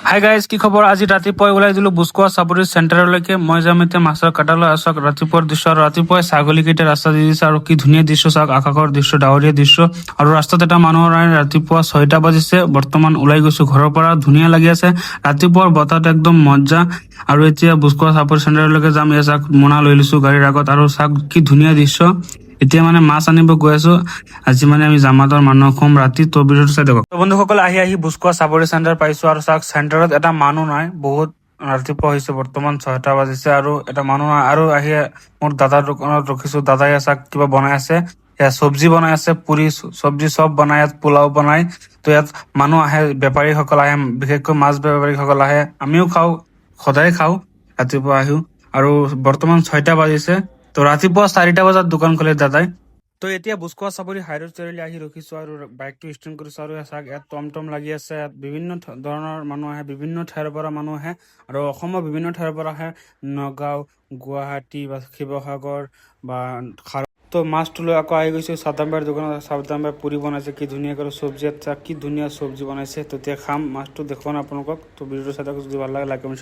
Hi guys, কি খবৰ? আজি ৰাতিপুৱাই ওলাই দিলো বুচকোৱা চাপৰি চেণ্টাৰলৈকে। মই যাম এতিয়া মাছৰ কাটালৈ। চাওক ৰাতিপুৱাৰ দৃশ্য, আৰু ৰাতিপুৱাই ছাগলীকেইটা ৰাস্তা দি দিছে, আৰু কি ধুনীয়া দৃশ্য চাওক, আকাশৰ দৃশ্য, ডাৱৰীয়া দৃশ্য। আৰু ৰাস্তাত এটা মানুহৰ নাই। ৰাতিপুৱা 6টা বাজিছে, বৰ্তমান ওলাই গৈছো ঘৰৰ পৰা। ধুনীয়া লাগি আছে ৰাতিপুৱাৰ বতাহটো, একদম মজা। আৰু এতিয়া বুচকোৱা চাপৰি চেণ্টাৰলৈকে যাম। এয়া চাওক, মোনা লৈ লৈছো গাড়ীৰ আগত, আৰু চাওক কি ধুনীয়া দৃশ্য। এতিয়া মাছ আনিব গৈ আছো। আজি আমি জামাতৰ মানুহ খুম ৰাতি, তো ভিডিঅ'টো চাই থাকক। বন্ধুসকল, আহি বুচকোৱা চাপৰি চেণ্টাৰ পাইছো, আৰু চাওক চেণ্টাৰত এটা মানুহ নাই। বহুত ৰাতিপুৱা হৈছে, বৰ্তমান 6টা বাজিছে, আৰু এটা মানুহ নাই। আৰু আহি মোৰ দাদাৰ দোকানত ৰখিছো। দাদাই চাওক কিবা বনাই আছে, এয়া চব্জি বনাই আছে, পুৰি চব্জি চব বনাই, পোলাও বনাই। তো ইয়াত মানুহ আহে, বেপাৰীসকল আহে, বিশেষকৈ মাছ বেপাৰীসকল আহে। আমিও খাওঁ, সদায় খাওঁ ৰাতিপুৱা আহিও। আৰু বৰ্তমান 6টা বাজিছে, তো ৰাতিপুৱা 4টা বজাত দোকান খোলে দাদাই। তো এতিয়া বুচকোৱা চাপৰি হাইৰোড চাৰিআলি আহি ৰখিছো, আৰু বাইকটো ষ্টেণ্ড কৰিছো। আৰু চাওক, ইয়াত টমটম লাগি আছে। ইয়াত বিভিন্ন ধৰণৰ মানুহ আহে, বিভিন্ন ঠাইৰ পৰা মানুহ আহে, আৰু অসমৰ বিভিন্ন ঠাইৰ পৰা আহে। নগাঁও, গুৱাহাটী বা শিৱসাগৰ বা তো মাছটো লৈ আকৌ আহি গৈছো চাদাম্বাৰ দোকানত। চাদাম্বাৰ পুৰি বনাইছে, কি ধুনীয়া কৰি চব্জি, কি ধুনীয়া চব্জি বনাইছে। তো এতিয়া খাম, মাছটো দেখুৱাম আপোনালোকক। তো ভিডিঅ'টো চাই থাকক, যদি ভাল লাগে লাইক কমেণ্ট